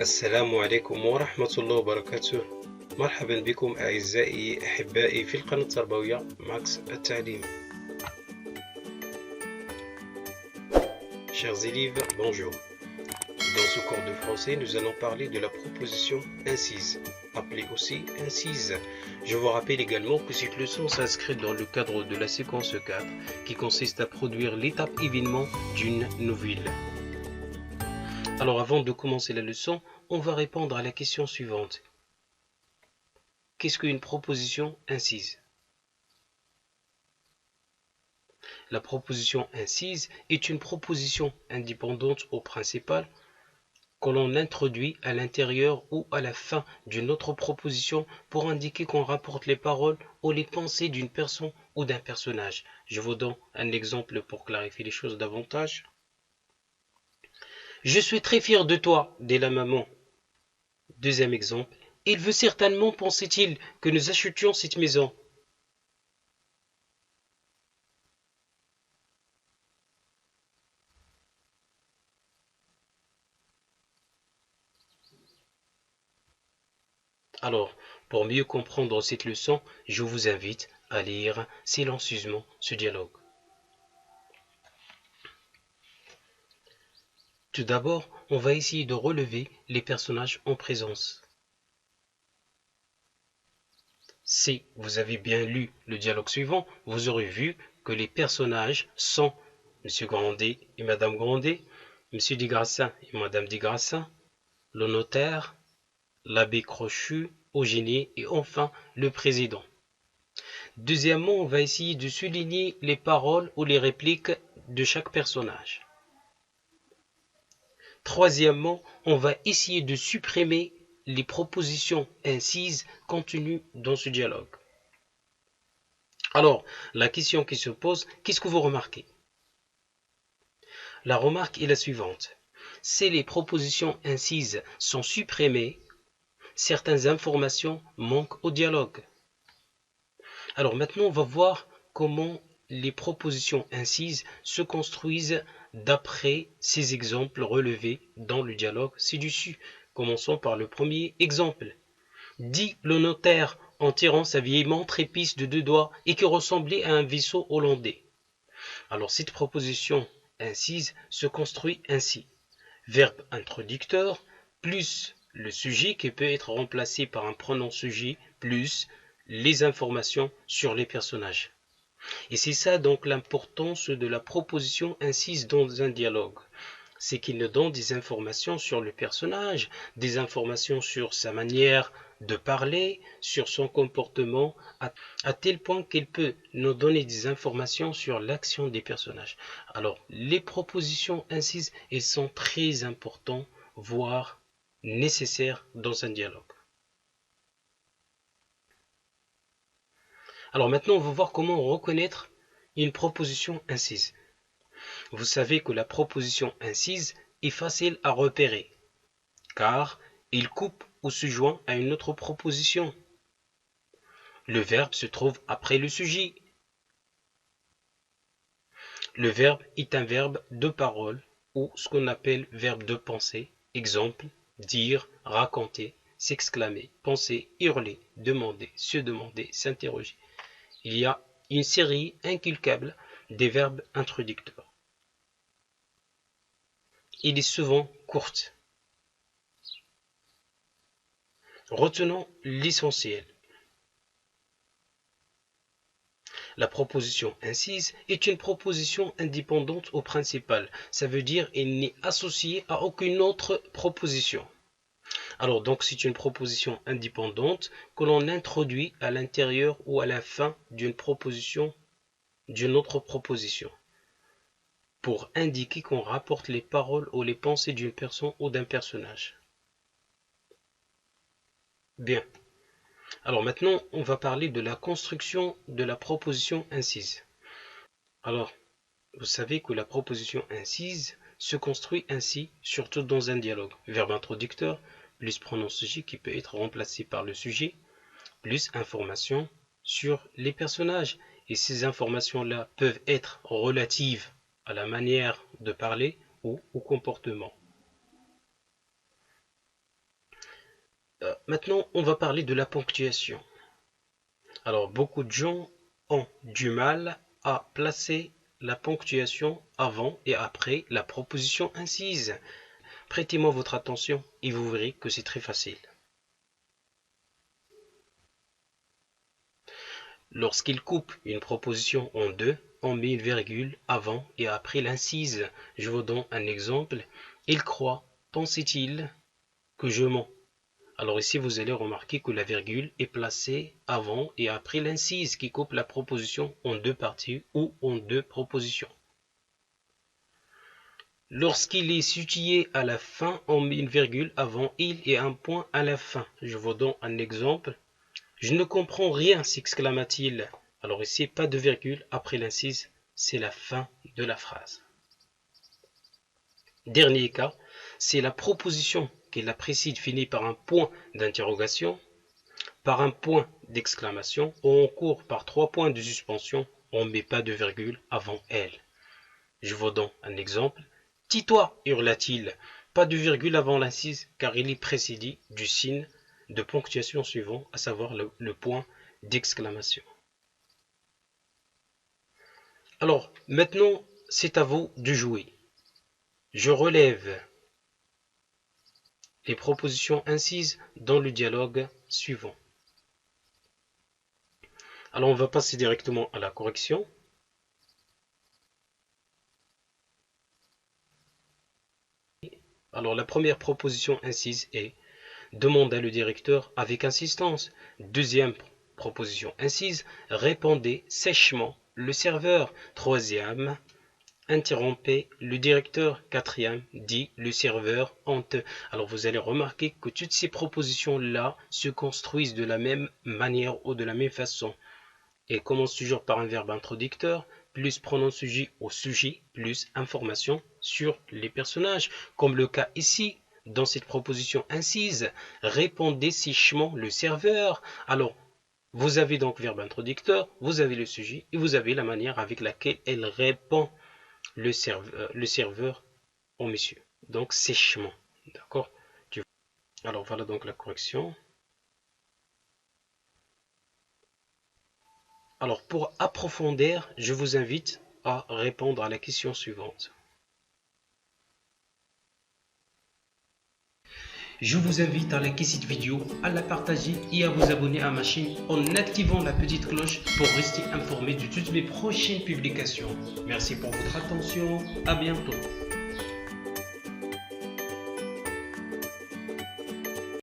السلام عليكم ورحمة الله وبركاته. مرحبا بكم أعزائي أحبائي في القناة التربوية ماكس التعليم. Chers élèves, bonjour. Dans ce cours de français, nous allons parler de la proposition incise, appelée aussi incise. Je vous rappelle également que cette leçon s'inscrit dans le cadre de la séquence 4, qui consiste à produire l'étape événement d'une nouvelle. Alors avant de commencer la leçon, on va répondre à la question suivante. Qu'est-ce qu'une proposition incise? La proposition incise est une proposition indépendante au principal que l'on introduit à l'intérieur ou à la fin d'une autre proposition pour indiquer qu'on rapporte les paroles ou les pensées d'une personne ou d'un personnage. Je vous donne un exemple pour clarifier les choses davantage. Je suis très fier de toi, dit la maman. Deuxième exemple. Il veut certainement, pensait-il, que nous achetions cette maison. Alors, pour mieux comprendre cette leçon, je vous invite à lire silencieusement ce dialogue. Tout d'abord, on va essayer de relever les personnages en présence. Si vous avez bien lu le dialogue suivant, vous aurez vu que les personnages sont M. Grandet et Mme Grandet, M. Desgrassins et Mme Desgrassins, le notaire, l'abbé Crochu, Eugénie et enfin le président. Deuxièmement, on va essayer de souligner les paroles ou les répliques de chaque personnage. Troisièmement, on va essayer de supprimer les propositions incises contenues dans ce dialogue. Alors, la question qui se pose, qu'est-ce que vous remarquez? La remarque est la suivante. Si les propositions incises sont supprimées, certaines informations manquent au dialogue. Alors maintenant, on va voir comment les propositions incises se construisent d'après ces exemples relevés dans le dialogue ci-dessus. Commençons par le premier exemple. Dit le notaire en tirant sa vieille montre épice de 2 doigts et qui ressemblait à un vaisseau hollandais. Alors cette proposition incise se construit ainsi. Verbe introducteur plus le sujet qui peut être remplacé par un pronom sujet plus les informations sur les personnages. Et c'est ça donc l'importance de la proposition incise dans un dialogue. C'est qu'il nous donne des informations sur le personnage, des informations sur sa manière de parler, sur son comportement, à tel point qu'il peut nous donner des informations sur l'action des personnages. Alors, les propositions incises, elles sont très importantes, voire nécessaires dans un dialogue. Alors maintenant, on va voir comment reconnaître une proposition incise. Vous savez que la proposition incise est facile à repérer, car il coupe ou se joint à une autre proposition. Le verbe se trouve après le sujet. Le verbe est un verbe de parole ou ce qu'on appelle verbe de pensée. Exemple, dire, raconter, s'exclamer, penser, hurler, demander, se demander, s'interroger. Il y a une série inculcable des verbes introducteurs. Il est souvent courte. Retenons l'essentiel. La proposition incise est une proposition indépendante au principal. Ça veut dire qu'elle n'est associée à aucune autre proposition. Alors donc c'est une proposition indépendante que l'on introduit à l'intérieur ou à la fin d'une proposition, d'une autre proposition, pour indiquer qu'on rapporte les paroles ou les pensées d'une personne ou d'un personnage. Bien. Alors maintenant, on va parler de la construction de la proposition incise. Alors, vous savez que la proposition incise se construit ainsi, surtout dans un dialogue. Verbe introducteur, plus pronom sujet qui peut être remplacé par le sujet, plus information sur les personnages. Et ces informations-là peuvent être relatives à la manière de parler ou au comportement. Maintenant, on va parler de la ponctuation. Alors, beaucoup de gens ont du mal à placer la ponctuation avant et après la proposition incise. Prêtez-moi votre attention et vous verrez que c'est très facile. Lorsqu'il coupe une proposition en deux, on met une virgule avant et après l'incise. Je vous donne un exemple. Il croit, pensait-il, que je mens. Alors ici, vous allez remarquer que la virgule est placée avant et après l'incise qui coupe la proposition en deux parties ou en deux propositions. Lorsqu'il est situé à la fin, on met une virgule avant il et un point à la fin. Je vous donne un exemple. Je ne comprends rien, s'exclama-t-il. Alors ici, pas de virgule après l'incise, c'est la fin de la phrase. Dernier cas, c'est la proposition qui la précède finit par un point d'interrogation, par un point d'exclamation ou en cours par 3 points de suspension, on ne met pas de virgule avant elle. Je vous donne un exemple. Tis-toi, hurla-t-il. Pas de virgule avant l'incise car il est précédé du signe de ponctuation suivant, à savoir le point d'exclamation. Alors, maintenant, c'est à vous de jouer. Je relève les propositions incises dans le dialogue suivant. Alors, on va passer directement à la correction. Alors, la première proposition incise est demanda le directeur avec insistance. Deuxième proposition incise, répondez sèchement le serveur. Troisième, interrompez le directeur. Quatrième, dit le serveur honteux. Alors vous allez remarquer que toutes ces propositions-là se construisent de la même manière ou de la même façon. Et commencent toujours par un verbe introducteur, plus pronom sujet au sujet, plus information sur les personnages. Comme le cas ici, dans cette proposition incise, répondez sèchement le serveur. Alors, vous avez donc verbe introducteur, vous avez le sujet et vous avez la manière avec laquelle elle répond le serveur au monsieur. Donc, sèchement. D'accord? Alors, voilà donc la correction. Alors, pour approfondir, je vous invite à répondre à la question suivante. Je vous invite à liker cette vidéo, à la partager et à vous abonner à ma chaîne en activant la petite cloche pour rester informé de toutes mes prochaines publications. Merci pour votre attention, à bientôt.